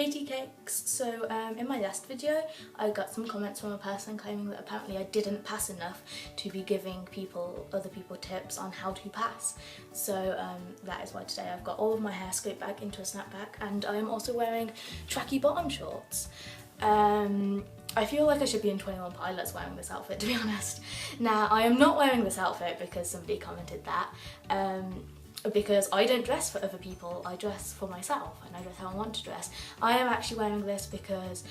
Hey tea cakes! So in my last video I got some comments from a person claiming that apparently I didn't pass enough to be giving other people tips on how to pass. So that is why today I've got all of my hair scooped back into a snapback, and I am also wearing tracky bottom shorts. I feel like I should be in 21 Pilots wearing this outfit, to be honest. Now, I am not wearing this outfit because somebody commented that, because I don't dress for other people, I dress for myself and I dress how I want to dress. I am actually wearing this because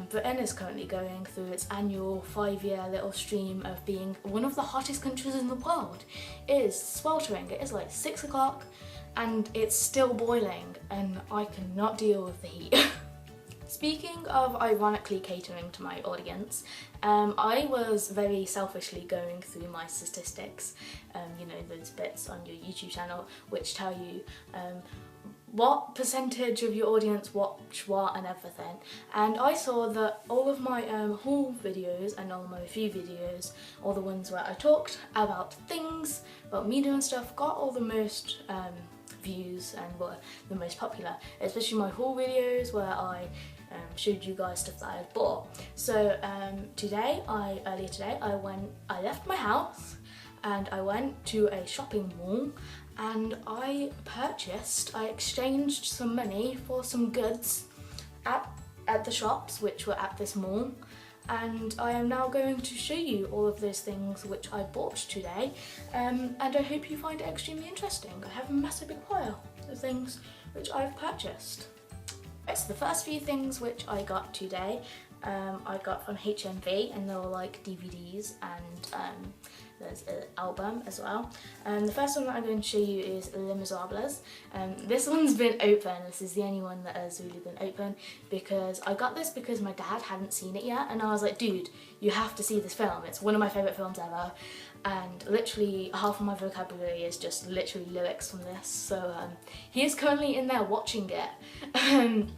Britain is currently going through its annual 5-year little stream of being one of the hottest countries in the world. It is sweltering, it is like 6 o'clock and it's still boiling and I cannot deal with the heat. Speaking of ironically catering to my audience, I was very selfishly going through my statistics, you know, those bits on your YouTube channel which tell you what percentage of your audience watch what and everything, and I saw that all of my haul videos and all my review videos, all the ones where I talked about things, about me doing stuff, got all the most views and were the most popular, especially my haul videos where I showed you guys stuff that I had bought. So earlier today I left my house and I went to a shopping mall and I exchanged some money for some goods at the shops which were at this mall, and I am now going to show you all of those things which I bought today, and I hope you find it extremely interesting. I have a massive big pile of things which I've purchased. Right, so the first few things which I got today, I got from HMV, and they were like DVDs and there's an album as well. The first one that I'm going to show you is lmao. This one's been open. This is the only one that has really been open because I got this because my dad hadn't seen it yet, and I was like, dude, you have to see this film. It's one of my favourite films ever, and literally half of my vocabulary is just literally lyrics from this. So he is currently in there watching it.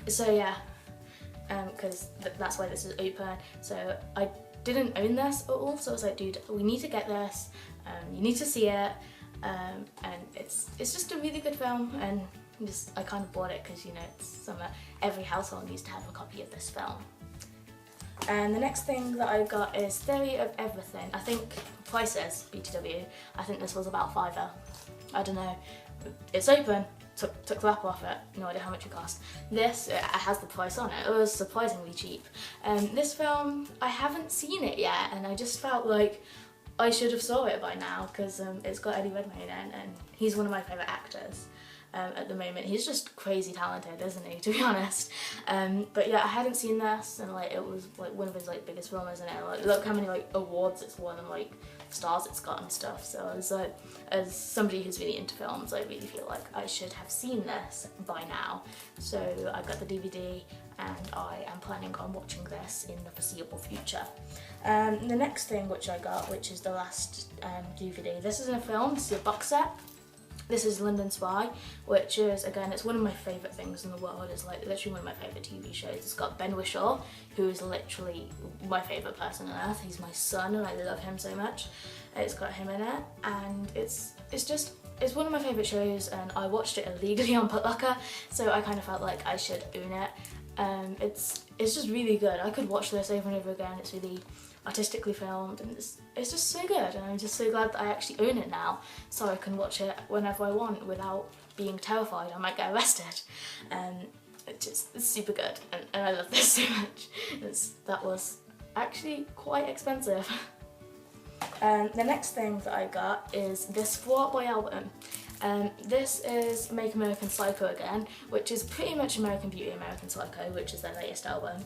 So yeah, because that's why this is open. So I didn't own this at all, so I was like, dude, we need to get this, you need to see it, and it's just a really good film, and I kind of bought it because, you know, it's something every household needs to have a copy of this film. And the next thing that I got is Theory of Everything. I think prices, BTW, I think this was about £5. I don't know, it's open. Took the wrapper off it, no idea how much it cost. This, it has the price on it, it was surprisingly cheap. This film, I haven't seen it yet, and I just felt like I should have saw it by now because it's got Eddie Redmayne in, and he's one of my favourite actors at the moment. He's just crazy talented, isn't he, to be honest. But yeah, I hadn't seen this, and like it was like one of his like biggest films, isn't it? Like, look how many like awards it's won and like stars it's got and stuff. So as somebody who's really into films, I really feel like I should have seen this by now. So I got the DVD and I am planning on watching this in the foreseeable future. The next thing which I got, which is the last DVD, this isn't a film, this is a box set. This is London Spy, which is, again, it's one of my favourite things in the world. It's like literally one of my favourite TV shows. It's got Ben Whishaw, who is literally my favourite person on earth. He's my son and I love him so much. It's got him in it, and it's one of my favourite shows, and I watched it illegally on Putlocker, so I kind of felt like I should own it. It's just really good. I could watch this over and over again. It's really artistically filmed, and it's just so good, and I'm just so glad that I actually own it now, so I can watch it whenever I want without being terrified I might get arrested. It's super good, and I love this so much. That was actually quite expensive. The next thing that I got is this Fall Out Boy album. This is Make American Psycho again, which is pretty much American Beauty, American Psycho, which is their latest album.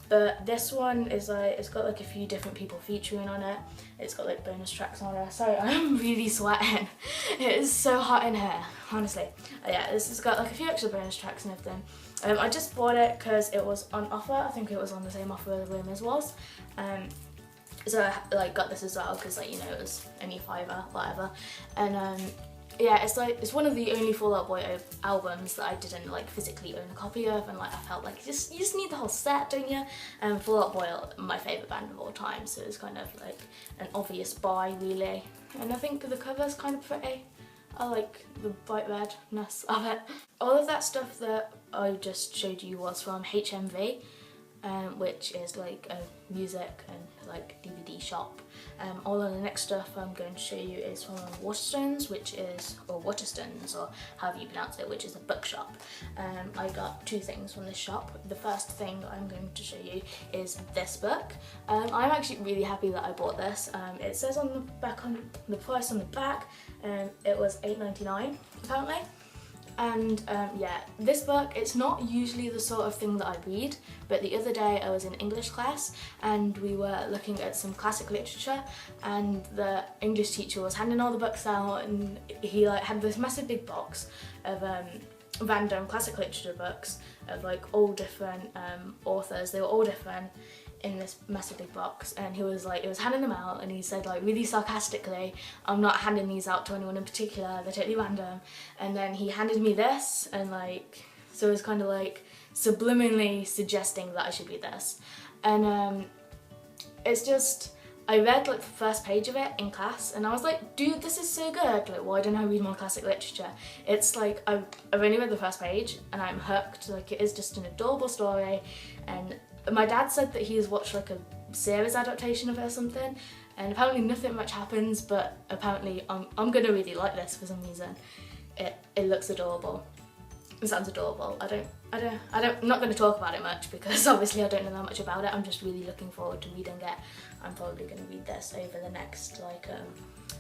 But this one is like, it's got like a few different people featuring on it. It's got like bonus tracks on it. Sorry, I'm really sweating. It is so hot in here, honestly. Yeah, this has got like a few extra bonus tracks and everything. I just bought it because it was on offer. I think it was on the same offer as Les Mis was. So I like got this as well because, like, you know, it was only £5, whatever. And yeah, it's one of the only Fall Out Boy albums that I didn't like physically own a copy of, and like I felt like you just need the whole set, don't you? And Fall Out Boy are my favourite band of all time, so it's kind of like an obvious buy really. And I think the cover's kind of pretty. I like the bright redness of it. All of that stuff that I just showed you was from HMV, which is like a music and like DVD shop. All of the next stuff I'm going to show you is from Waterstones, which is, or Waterstones, or however you pronounce it, which is a bookshop. I got two things from this shop. The first thing I'm going to show you is this book. I'm actually really happy that I bought this. It says on the back, on the price on the back, it was $8.99 apparently. And yeah, this book, it's not usually the sort of thing that I read, but the other day I was in English class and we were looking at some classic literature, and the English teacher was handing all the books out, and he like had this massive big box of random classic literature books of like all different authors. They were all different in this massive big box, and he was handing them out, and he said like really sarcastically, I'm not handing these out to anyone in particular, they're totally random. And then he handed me this, and like, so it was kind of like subliminally suggesting that I should read this. And it's just, I read like the first page of it in class, and I was like, dude, this is so good, like why don't I read more classic literature? It's like, I've only read the first page and I'm hooked. Like, it is just an adorable story, and my dad said that he's watched like a series adaptation of it or something, and apparently nothing much happens, but apparently I'm gonna really like this for some reason. It looks adorable. It sounds adorable. I'm not gonna talk about it much because obviously I don't know that much about it. I'm just really looking forward to reading it. I'm probably gonna read this over the next like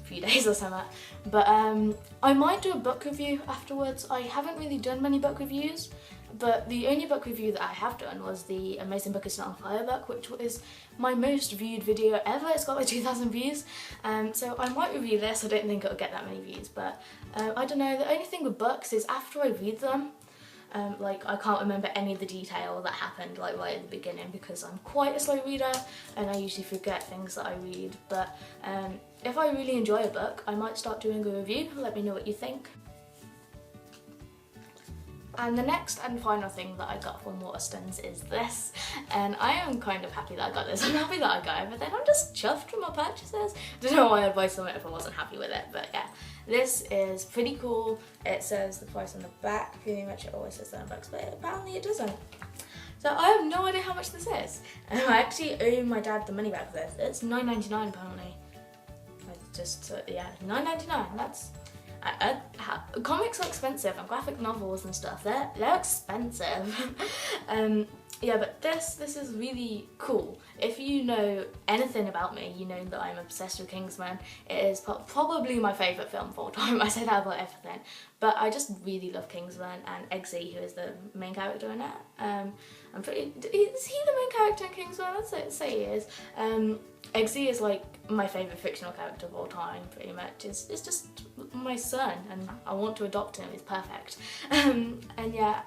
few days or something. But I might do a book review afterwards. I haven't really done many book reviews, but the only book review that I have done was the Amazing Book Is Not on Fire book, which is my most viewed video ever. It's got like 2,000 views, so I might review this. I don't think it'll get that many views, but I don't know. The only thing with books is after I read them, like I can't remember any of the detail that happened like right at the beginning, because I'm quite a slow reader and I usually forget things that I read. But if I really enjoy a book, I might start doing a review. Let me know what you think. And the next and final thing that I got from Waterstones is this, and I am kind of happy that I got this. I'm happy that I got everything. I'm just chuffed with my purchases. I don't know why I'd buy something if I wasn't happy with it, but yeah. This is pretty cool. It says the price on the back. Pretty much it always says that on the books, but apparently it doesn't. So I have no idea how much this is. And I actually owe my dad the money back for this. It's $9.99 apparently. Yeah, $9.99. That's... comics are expensive, and graphic novels and stuff, they're expensive. Yeah, but this is really cool. If you know anything about me, you know that I'm obsessed with Kingsman. It is probably my favourite film of all time. I say that about everything, but I just really love Kingsman, and Eggsy, who is the main character in it. Is he the main character in Kingsman? Let's say he is. Eggsy is like my favourite fictional character of all time, pretty much. It's just my son, and I want to adopt him. He's perfect. And yeah,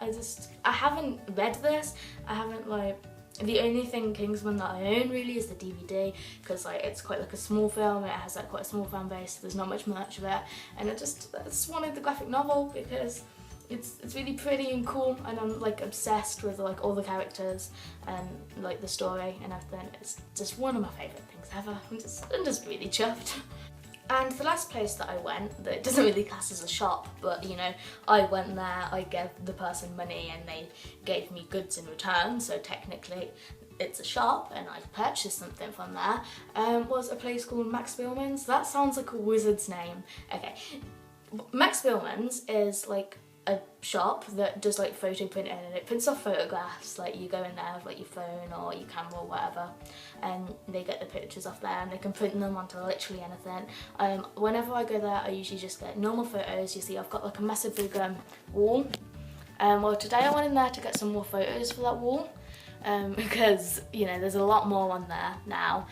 I haven't read this. I haven't like, the only thing Kingsman that I own really is the DVD, because like it's quite like a small film. It has like quite a small fan base. So there's not much of it, and I just wanted the graphic novel because it's really pretty and cool, and I'm like obsessed with like all the characters and like the story and everything. It's just one of my favourite things ever. I'm just really chuffed. And the last place that I went, that doesn't really class as a shop, but you know, I went there, I gave the person money and they gave me goods in return, so technically it's a shop and I purchased something from there, was a place called Max Billman's. That sounds like a wizard's name. Okay, Max Billman's is like a shop that does like photo printing, and it prints off photographs. Like you go in there with like your phone or your camera or whatever, and they get the pictures off there and they can print them onto literally anything. Whenever I go there, I usually just get normal photos. You see, I've got like a massive big wall. Well, today I went in there to get some more photos for that wall, because you know there's a lot more on there now.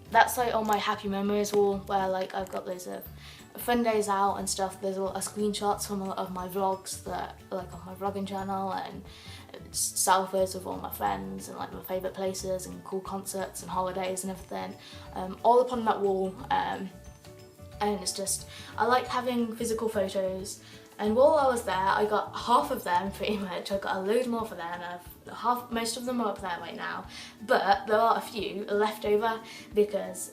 That's like on my happy memories wall, where like I've got loads of fun days out and stuff. There's a lot of screenshots from a lot of my vlogs that like on my vlogging channel, and selfies with all my friends and like my favourite places and cool concerts and holidays and everything, all up on that wall. And it's just, I like having physical photos. And while I was there, I got half of them pretty much. I got a load more for there, and most of them are up there right now. But there are a few left over because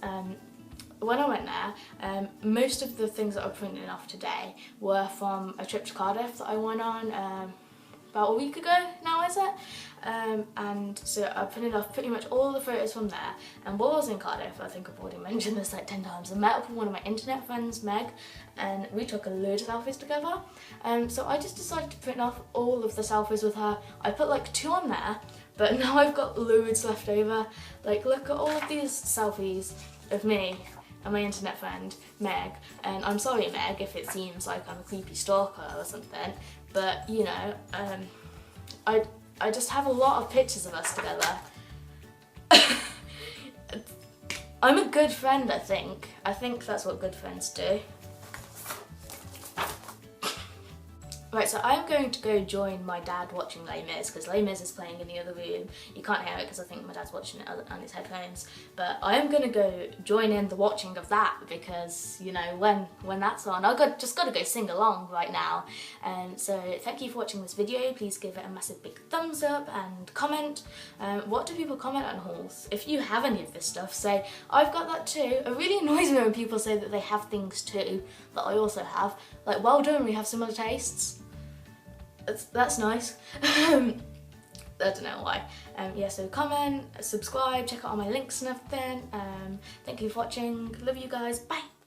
when I went there, most of the things that I'm printing off today were from a trip to Cardiff that I went on about a week ago now, is it? And so I printed off pretty much all the photos from there. And while I was in Cardiff, I think I've already mentioned this like 10 times, I met up with one of my internet friends, Meg, and we took a load of selfies together. So I just decided to print off all of the selfies with her. I put like 2 on there, but now I've got loads left over. Like, look at all of these selfies of me and my internet friend, Meg. And I'm sorry, Meg, if it seems like I'm a creepy stalker or something, but you know, I just have a lot of pictures of us together. I'm a good friend, I think. I think that's what good friends do. Right, so I'm going to go join my dad watching Les Mis, because Les Mis is playing in the other room. You can't hear it because I think my dad's watching it on his headphones. But I am going to go join in the watching of that, because, you know, when that's on, just got to go sing along right now. So thank you for watching this video. Please give it a massive big thumbs up and comment. What do people comment on hauls? If you have any of this stuff, say, I've got that too. It really annoys me when people say that they have things too that I also have. Like, well done, we have similar tastes. That's nice. I don't know why. Yeah, so comment, subscribe, check out all my links and everything. Thank you for watching. Love you guys. Bye.